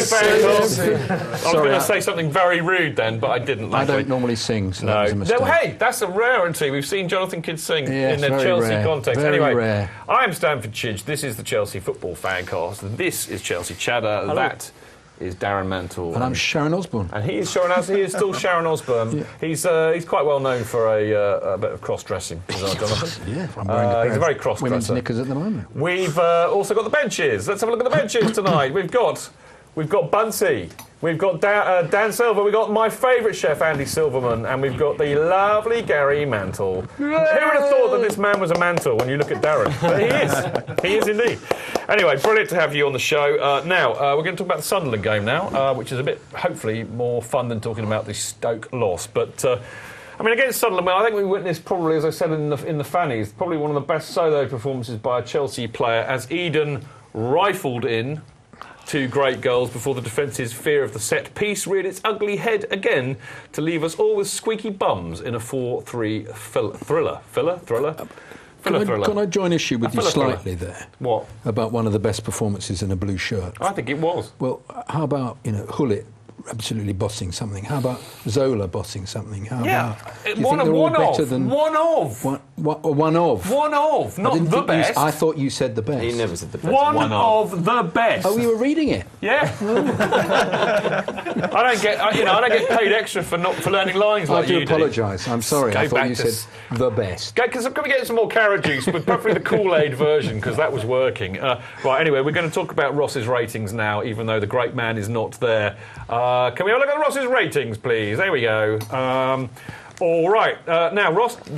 FanCast. I was going to say something very rude then, but I didn't. I don't normally sing, so that was a mistake. Hey, that's a rarity. We've seen Jonathan Kidd sing in the Chelsea context. Very anyway, rare. I'm Stanford Chidge. This is the Chelsea Football FanCast. This is Chelsea Chatter. Hello. That is Darren Mantle. And I'm Sharon Osbourne. And he is still Sharon Osbourne. Yeah. He's quite well known for a bit of cross-dressing, Jonathan. Yeah, I'm wearing he's a very cross-dresser. Women's knickers at the moment. We've also got the benches. Let's have a look at the benches tonight. We've got Bunty. We've got Dan Silver, we've got my favourite chef, Andy Silverman, and we've got the lovely Gary Mantle. Who would have thought that this man was a mantle when you look at Darren? But he is. He is indeed. Anyway, brilliant to have you on the show. Now, we're going to talk about the Sunderland game now, which is a bit, hopefully, more fun than talking about the Stoke loss. But, I mean, against Sunderland, I think we witnessed probably, as I said in the fannies, probably one of the best solo performances by a Chelsea player as Eden rifled in 2 great goals before the defence's fear of the set piece reared its ugly head again to leave us all with squeaky bums in a 4-3 thriller. Can I join issue with you slightly there? What? About one of the best performances in a blue shirt. I think it was. Well, how about, Hullet absolutely bossing something? How about Zola bossing something? How about... One of, not the best. I thought you said the best. He never said the best. One of the best. Oh, you were reading it? Yeah. I don't get paid extra for learning lines like you do. I do apologise. I'm sorry. I thought you said the best. Because I'm going to get some more carrot juice, but preferably the Kool-Aid version, because that was working. Right, anyway, we're going to talk about Ross's ratings now, even though the great man is not there. Can we have a look at Ross's ratings, please? There we go. All right. Now,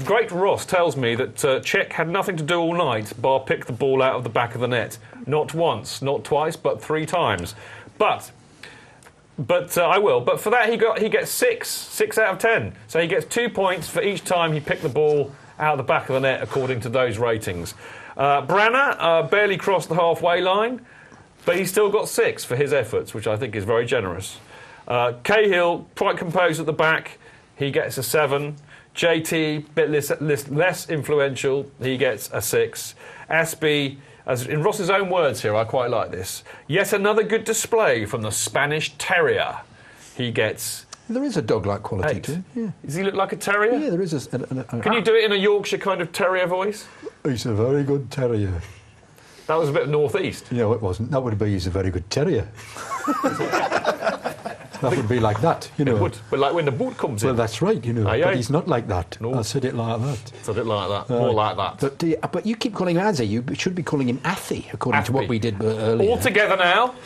great Ross tells me that Cech had nothing to do all night bar pick the ball out of the back of the net. Not once, not twice, but 3 times. But I will. But for that, he gets 6 out of 10. So he gets 2 points for each time he picked the ball out of the back of the net, according to those ratings. Branner barely crossed the halfway line, but he still got 6 for his efforts, which I think is very generous. Cahill, quite composed at the back, he gets a 7. JT, bit less influential, he gets a 6. Aspie, as in Ross's own words here, I quite like this. Yet another good display from the Spanish Terrier. He gets... There is a dog-like quality 8. to him. Yeah. Does he look like a terrier? Yeah, there is Can you do it in a Yorkshire kind of terrier voice? He's a very good terrier. That was a bit northeast. No, it wasn't. That would be he's a very good terrier. That would be like that, It would, but like when the boot comes in. Well, that's right, but he's not like that. No. I said it like that. It's a bit like that, more like that. But you keep calling him Azzy. You should be calling him Athy, according to what we did earlier. All together now.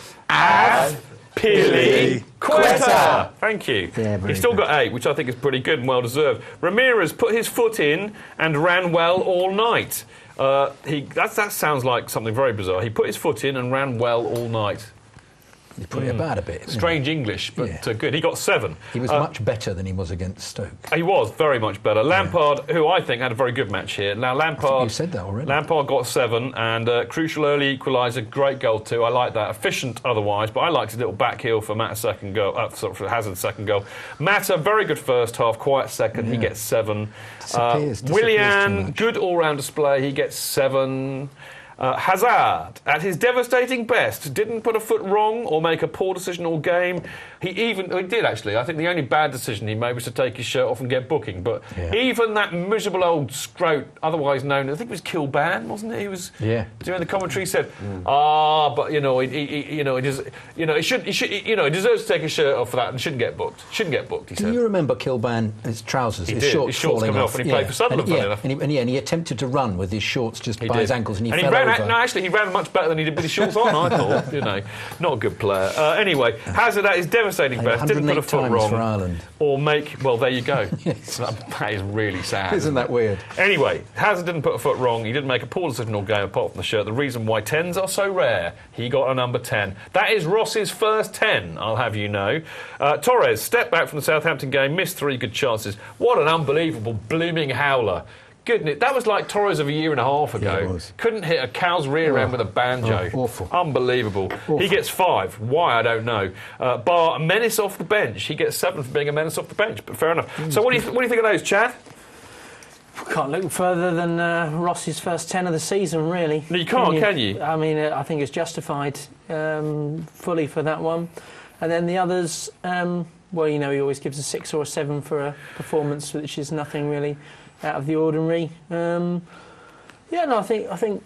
Pili-Quetta. Thank you. Yeah, He's still got 8, which I think is pretty good and well deserved. Ramirez put his foot in and ran well all night. That sounds like something very bizarre. He put his foot in and ran well all night. You put it about a bit. Strange English, but good. He got 7. He was much better than he was against Stoke. He was very much better. Lampard, who I think had a very good match here. Now Lampard, you said that already. Lampard got 7, and crucial early equaliser, great goal too. I like that. Efficient otherwise, but I liked his little back heel for Matt's second goal. For Hazard's second goal. Mata, very good first half, quiet second. He gets 7. Willian, good all-round display. He gets 7. Hazard, at his devastating best, didn't put a foot wrong or make a poor decision all game. He did actually. I think the only bad decision he made was to take his shirt off and get booking. But even that miserable old scrote, otherwise known, I think it was Kilban, wasn't it? He was during the commentary he said, but he deserves to take his shirt off for that and shouldn't get booked. Shouldn't get booked. He said. Do you remember Kilban? His trousers, his shorts coming off, and he played for Sunderland. And he attempted to run with his shorts just by his ankles, and he fell over. No, actually, he ran much better than he did with his shorts on, I thought. Not a good player. Anyway, Hazard at his devastating best, didn't put a foot wrong. For Ireland. Or make... Well, there you go. That is really sad. Isn't that weird? Anyway, Hazard didn't put a foot wrong. He didn't make a poor decision all game apart from the shirt. The reason why 10s are so rare, he got a number 10. That is Ross's first 10, I'll have you know. Torres, stepped back from the Southampton game, missed 3 good chances. What an unbelievable blooming howler. Goodness, that was like Torres of a year and a half ago. Yeah, it was. Couldn't hit a cow's rear end with a banjo. Awful. Unbelievable. Awful. He gets 5. Why, I don't know. Bar, a menace off the bench. He gets 7 for being a menace off the bench, but fair enough. So what do you think of those, Chad? Can't look further than Ross's first 10 of the season, really. No, you can't, can you? I mean, I think it's justified fully for that one. And then the others, well, you know, he always gives a 6 or a 7 for a performance, which is nothing really out of the ordinary. Yeah, no, I think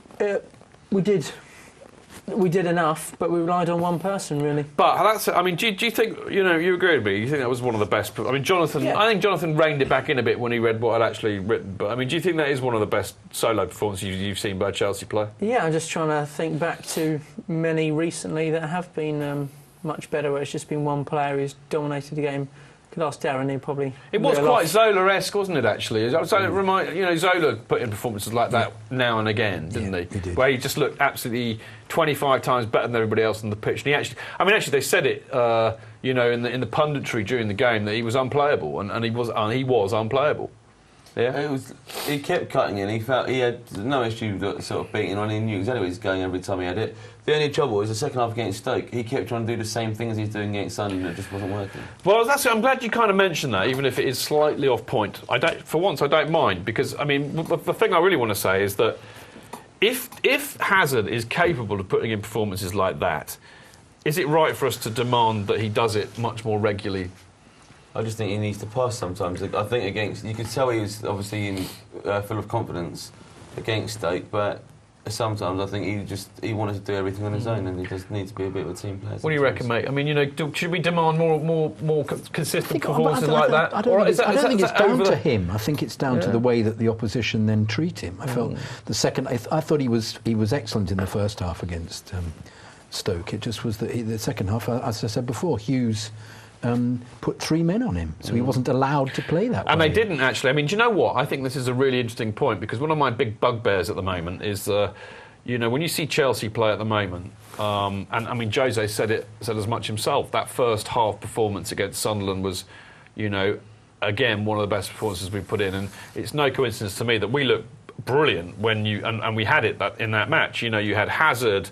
we did enough, but we relied on one person, really. But that's, I mean, do you think, you know, you agree with me? You think that was one of the best? I mean, Jonathan, Yeah. I think Jonathan reined it back in a bit when he read what I'd actually written. But I mean, do you think that is one of the best solo performances you've seen by a Chelsea player? Yeah, I'm just trying to think back to many recently that have been much better, where it's just been one player who's dominated the game. Could ask Darren, he probably... It was quite Zola-esque, wasn't it, actually? Zola put in performances like that now and again, didn't he? He did. Where he just looked absolutely 25 times better than everybody else on the pitch. And he actually, they said it, in the punditry during the game that he was unplayable, and he was unplayable. Yeah, he kept cutting in. He felt he had no issue sort of beating on. He knew exactly where he was going every time he had it. The only trouble was the second half against Stoke. He kept trying to do the same thing as he's doing against Sunderland, and it just wasn't working. Well, I'm glad you kind of mentioned that, even if it is slightly off point. For once, I don't mind, because I mean, the thing I really want to say is that if Hazard is capable of putting in performances like that, is it right for us to demand that he does it much more regularly? I just think he needs to pass sometimes. I think you could tell he was obviously full of confidence against Stoke, but sometimes I think he wanted to do everything on his own, and he does need to be a bit of a team player. What do you reckon, mate? I mean, you know, should we demand more consistent performances I like that? I don't think it's down to him. I think it's down to the way that the opposition then treat him. I felt the second. I thought he was excellent in the first half against Stoke. It just was the second half, as I said before, Hughes put 3 men on him, so he wasn't allowed to play that way. And they didn't, actually. I mean, do you know what? I think this is a really interesting point, because one of my big bugbears at the moment is, when you see Chelsea play at the moment, and I mean, Jose said as much himself, that first half performance against Sunderland was, again, one of the best performances we've put in, and it's no coincidence to me that we looked brilliant when and we had it in that match. You had Hazard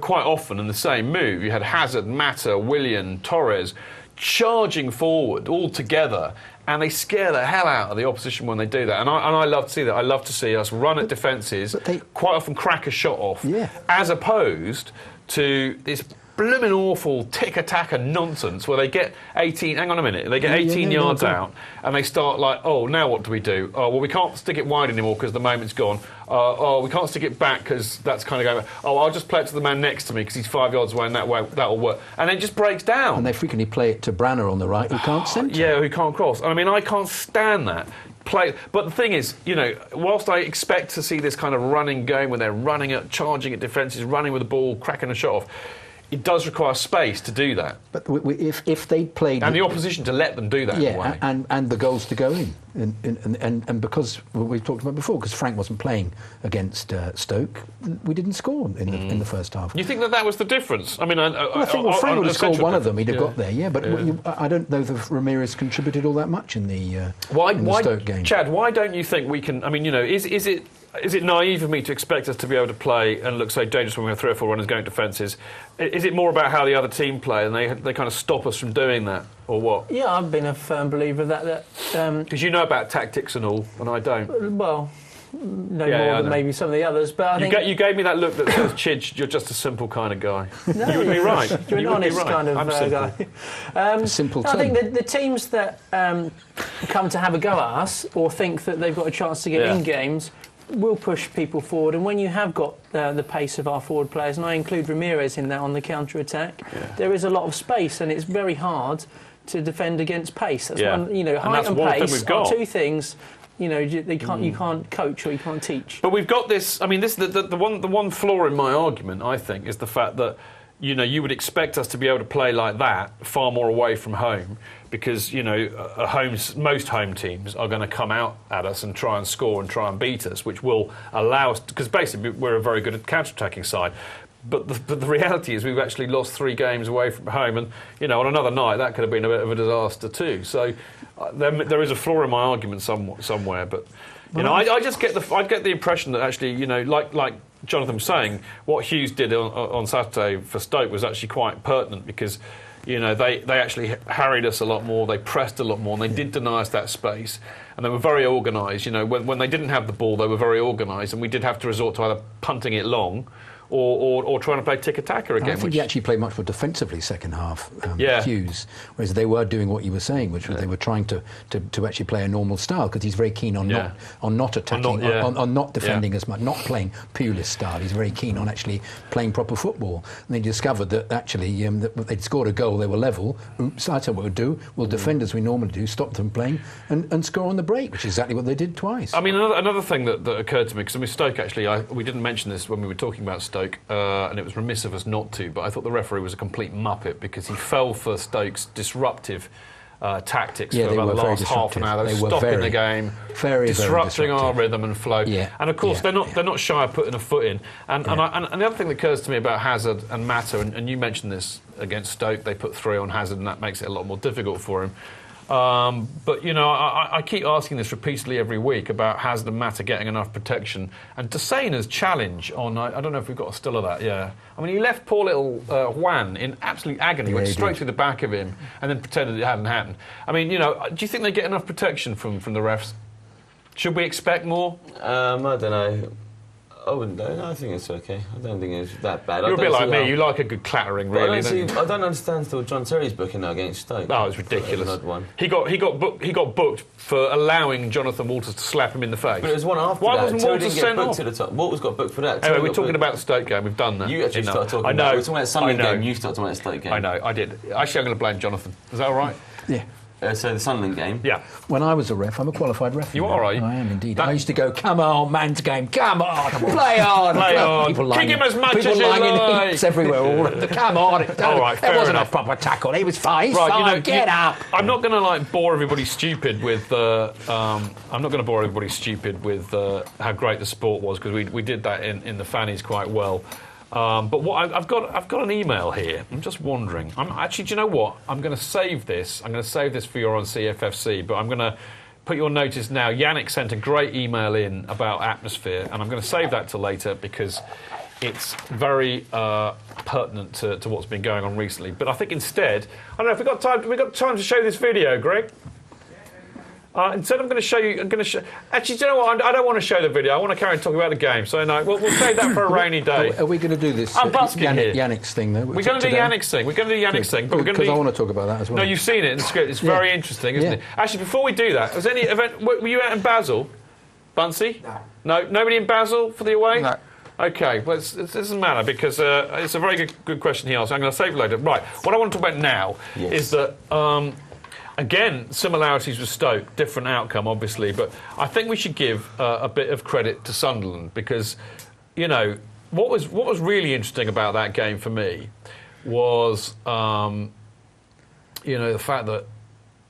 quite often in the same move. You had Hazard, Mata, Willian, Torres charging forward all together, and they scare the hell out of the opposition when they do that. And I love to see that. I love to see us run at defences, quite often crack a shot off, as opposed to this blooming awful tick-a-tacker nonsense where they get 18... Hang on a minute. They get 18 yards out, and they start like, oh, now what do we do? Oh, well, we can't stick it wide anymore because the moment's gone. Oh, we can't stick it back because that's kind of going... Oh, I'll just play it to the man next to me because he's 5 yards away, and that'll work. And then it just breaks down. And they frequently play it to Branner on the right, who can't centre. Yeah, who can't cross. I mean, I can't stand that. But the thing is, whilst I expect to see this kind of running game where they're charging at defences, running with the ball, cracking a shot off, it does require space to do that. But if they played... And the opposition to let them do that in a way. And the goals to go in. And because we've talked about before, because Frank wasn't playing against Stoke, we didn't score in the first half. You think that was the difference? I mean, I think Frank would have scored one of them, he'd have got there, but I don't know if Ramirez contributed all that much in the Stoke game. Chad, why don't you think we can... I mean, is it naive of me to expect us to be able to play and look so dangerous when we have 3 or 4 runners going defences? Is it more about how the other team play and they kind of stop us from doing that, or what? Yeah, I've been a firm believer that... Because you know about tactics and all, and I don't. Well, more than maybe some of the others, but I think... You gave me that look that says, Chidge, you're just a simple kind of guy. No, you would be right. You're an honest kind of guy. Simple I think the teams that come to have a go at us or think that they've got a chance to get in games will push people forward, and when you have got the pace of our forward players, and I include Ramirez in that on the counter-attack, there is a lot coach, and it's very hard to defend against pace. That's one, height and pace are two things. You can't coach or you can't teach. But we've got this. I mean, this the one flaw in my argument, I think, is the fact that you would expect us to be able to play like that far more away from home, because most home teams are going to come out at us and try and score and try and beat us, which will allow us, because basically we're a very good at counter-attacking side. But the reality is we've actually lost 3 games away from home, and on another night that could have been a bit of a disaster too. So there is a flaw in my argument somewhere. But I just get the impression that actually like Jonathan was saying, what Hughes did on Saturday for Stoke was actually quite pertinent, because You know, they actually harried us a lot more, they pressed a lot more, and they did deny us that space. And they were very organised. You know, when they didn't have the ball, they were very organised, and we did have to resort to either punting it long or trying to play tiki-taka again. I think he actually played much more defensively second half, Hughes, whereas they were doing what you were saying, which was they were trying to actually play a normal style, because he's very keen on not attacking, on not defending as much, not playing Pulis style. He's very keen on actually playing proper football. And they discovered that actually that they'd scored a goal, they were level. Oops, I tell what we'll do. We'll defend as we normally do, stop them playing, and score on the break, which is exactly what they did twice. I mean, another thing that occurred to me, because I mean, Stoke actually, we didn't mention this when we were talking about Stoke, and it was remiss of us not to, but I thought the referee was a complete muppet, because he fell for Stoke's disruptive tactics for about the last half an hour. They were stopping the game, disrupting our rhythm and flow. Yeah. And of course, they're not shy of putting a foot in. And the other thing that occurs to me about Hazard and Mata, and you mentioned this against Stoke, they put 3 on Hazard, and that makes it a lot more difficult for him. But, you know, I keep asking this repeatedly every week about Hazard and Mata getting enough protection. And Desaina's challenge on, I don't know if we've got a still of that, I mean, he left poor little Juan in absolute agony, went straight through the back of him and then pretended it hadn't happened. I mean, you know, do you think they get enough protection from the refs? Should we expect more? I don't know. I wouldn't know. I think it's okay. I don't think it's that bad. You're a bit like me. You like a good clattering, really. I don't understand still John Terry's booking now against Stoke. Oh, it's ridiculous. One. He got booked for allowing Jonathan Walters to slap him in the face. But it was one after Why that. wasn't Walters sent off? To the top. Walters got booked for that. Anyway, we're talking about the Stoke game. We've done that. You actually started talking about it. We're talking about the Sunderland game. You started talking about the Stoke game. I know. I did. Actually, I'm going to blame Jonathan. Is that all right? Yeah. So the Sunderland game. Yeah. When I was a ref, I'm a qualified ref. You are, are you? I am indeed. I used to go, come on, man's game, come on, play on. Play on. Kick him as much as you like. People lying in heaps everywhere. Come on. All right, there wasn't enough. A proper tackle. He was fine. He's fine. Get up. I'm not going to bore everybody stupid with. I'm not going to bore everybody stupid with how great the sport was, because we did that in the fannies quite well. But what I've got an email here. I'm just wondering. Do you know what? I'm going to save this. I'm going to save this for your on CFFC. But I'm going to put your notice now. Yannick sent a great email in about atmosphere, and I'm going to save that till later because it's very pertinent to what's been going on recently. But I think instead, I don't know if we've got time. We've got time to show this video, Greg. Instead, I'm going to show you. Actually, do you know what? I don't want to show the video. I want to carry on talking about the game. So no, we'll save that for a rainy day. Are we going to do this? I'm busking here. Yannick's thing, though. We're going to do Yannick's thing. We're going to do Yannick's thing, but because I want to talk about that as well. No, you've seen it in the script. It's very interesting, isn't it? Actually, before we do that, was any event? Were you out in Basel, Bunsey? No, nobody in Basel for the away. No. Okay, well, it doesn't matter because it's a very good question he asked. I'm going to save it later. Right, what I want to talk about now is that. Again, similarities with Stoke, different outcome, obviously, but I think we should give a bit of credit to Sunderland because, you know, what was really interesting about that game for me was, you know, the fact that,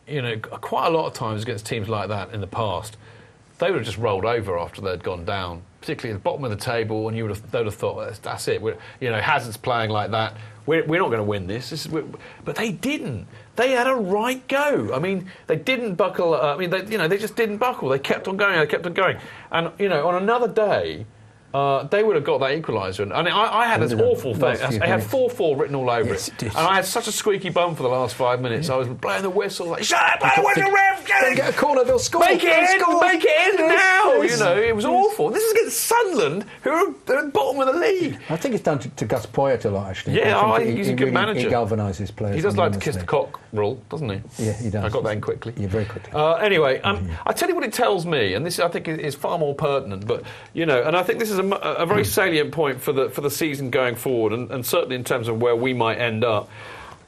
you know, quite a lot of times against teams like that in the past, they would have just rolled over after they'd gone down, particularly at the bottom of the table, and they would have thought, that's it. You know, Hazard's playing like that. We're not going to win this. But they didn't. They had a right go. I mean, they didn't buckle. They just didn't buckle. They kept on going. And, you know, on another day, they would have got that equaliser. And I had this awful thing. I had 4-4 written all over it. And I had such a squeaky bum for the last 5 minutes. I was blowing the whistle, like, shut up, blow the whistle, ref! Get a corner, they'll score. Make it in now! You know, it was awful. This is against Sunderland, who are at the bottom of the league. I think it's down to Gus Poyet a lot, actually. Yeah, I think he's a good manager. He galvanises players. He does like to kiss the cock rule, doesn't he? Yeah, he does. I got that in quickly. Yeah, very quickly. Anyway, I tell you what it tells me, and this I think is far more pertinent. But you know, and I think this is a very salient point for the season going forward, and certainly in terms of where we might end up.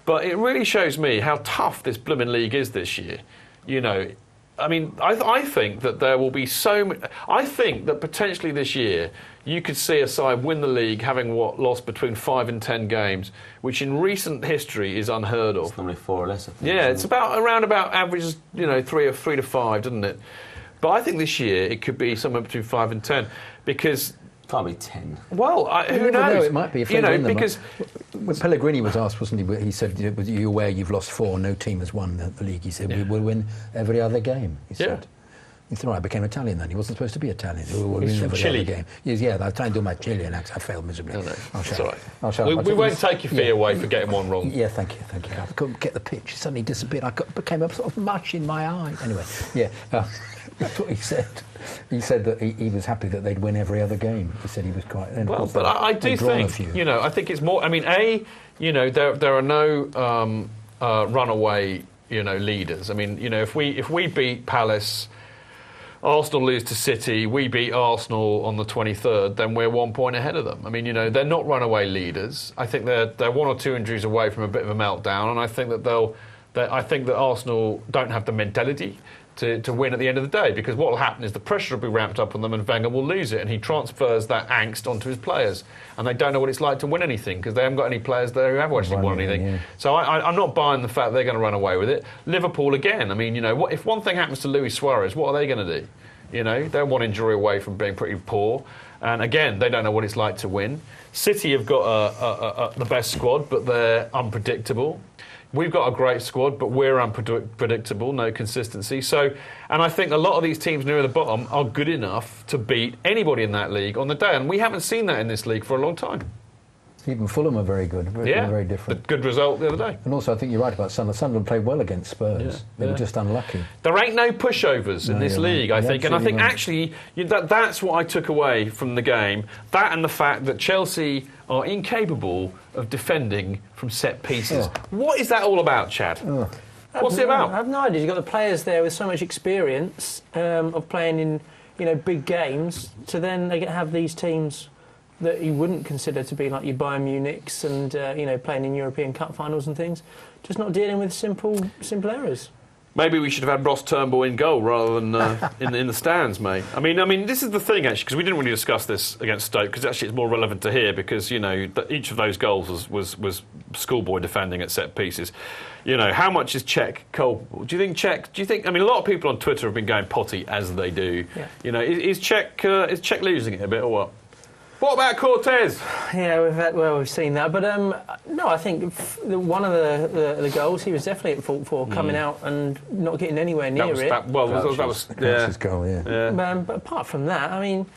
But it really shows me how tough this blooming league is this year. You know, I mean, I think that there will be I think that potentially this year you could see a side win the league having lost between 5 and 10 games, which in recent history is unheard of. It's normally 4 or less, I think. Yeah, it's around about average, you know, 3 to 5, doesn't it? But I think this year it could be somewhere between 5 and 10 because. Can't be 10. Well, who knows? No, it might be if they win them. Because when Pellegrini was asked, wasn't he? He said, "Are you aware you've lost 4? No team has won the league." He said, "We will win every other game." He said. He said, I became Italian then. He wasn't supposed to be Italian. He's from Chile. Game. Yeah, I was trying to do my Chilean accent. I failed miserably. No, It's all right. We won't take your fee away for getting one wrong. Yeah, thank you. I couldn't get the pitch. It suddenly disappeared. Became a sort of mush in my eye. Anyway, yeah, that's what he said. He said that he was happy that they'd win every other game. He said he was quite... Well, but I do think, I think it's more... I mean, there are no runaway, leaders. I mean, if we beat Palace... Arsenal lose to City, we beat Arsenal on the 23rd, then we're 1 point ahead of them. I mean, they're not runaway leaders. I think they're one or two injuries away from a bit of a meltdown, and I think that Arsenal don't have the mentality to win at the end of the day, because what will happen is the pressure will be ramped up on them and Wenger will lose it, and he transfers that angst onto his players, and they don't know what it's like to win anything because they haven't got any players there who have actually won anything. Yeah. So I'm not buying the fact they're going to run away with it. Liverpool again. I mean, if one thing happens to Luis Suarez, what are they going to do? They're one injury away from being pretty poor, and again, they don't know what it's like to win. City have got the best squad, but they're unpredictable. We've got a great squad, but we're unpredictable, no consistency. So, and I think a lot of these teams near the bottom are good enough to beat anybody in that league on the day, and we haven't seen that in this league for a long time. Even Fulham are very good, very different. Good result the other day. And also, I think you're right about Sunderland. Sunderland played well against Spurs. They were just unlucky. There ain't no pushovers in this league, I think. And I think actually that's what I took away from the game. That and the fact that Chelsea are incapable of defending from set pieces. What is that all about, Chad? What's it about? I have no idea. You've got the players there with so much experience of playing in big games, to then they have these teams that you wouldn't consider to be like your Bayern Munichs and playing in European Cup finals and things, just not dealing with simple errors. Maybe we should have had Ross Turnbull in goal rather than in the stands, mate. I mean, this is the thing actually, because we didn't really discuss this against Stoke, because actually it's more relevant to here, because each of those goals was schoolboy defending at set pieces. How much is Cech culpable? Do you think? I mean, a lot of people on Twitter have been going potty as they do. Yeah. Is Cech losing it a bit or what? What about Cortez? Yeah, we've seen that, but no, I think one of the goals he was definitely at fault for, coming out and not getting anywhere near it. That was his goal, yeah. But apart from that, I mean,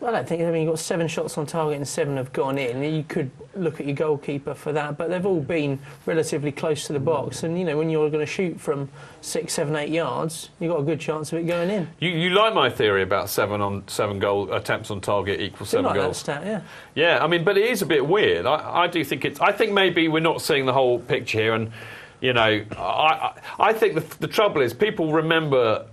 I don't think. You've got 7 shots on target and 7 have gone in. You could look at your goalkeeper for that, but they've all been relatively close to the box. And when you're going to shoot from 6, 7, 8 yards, you've got a good chance of it going in. You like my theory about 7 goal attempts on target equals 7 goals? That stat, yeah. Yeah, I mean, but it is a bit weird. I do think it's. I think maybe we're not seeing the whole picture here, and I think the trouble is people remember.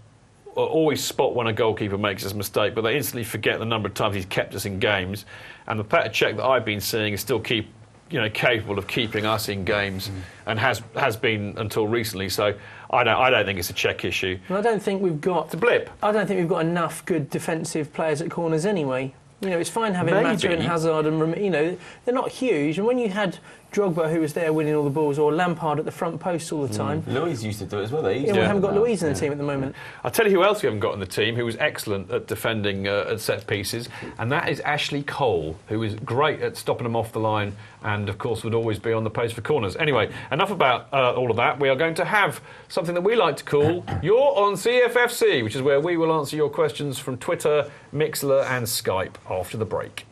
Always spot when a goalkeeper makes his mistake, but they instantly forget the number of times he's kept us in games. And the Petr Cech that I've been seeing is still capable of keeping us in games, and has been until recently. So I don't think it's a Cech issue. And I don't think we've got... It's a blip. I don't think we've got enough good defensive players at corners anyway. It's fine having Mata and Hazard and they're not huge. And when you had Drogba, who was there winning all the balls, or Lampard at the front post all the time. Luiz used to do it as well. We haven't got Luiz in the team at the moment. I'll tell you who else we haven't got in the team, who was excellent at defending at set pieces, and that is Ashley Cole, who is great at stopping them off the line and, of course, would always be on the post for corners. Anyway, enough about all of that. We are going to have something that we like to call You're on CFFC, which is where we will answer your questions from Twitter, Mixlr and Skype after the break.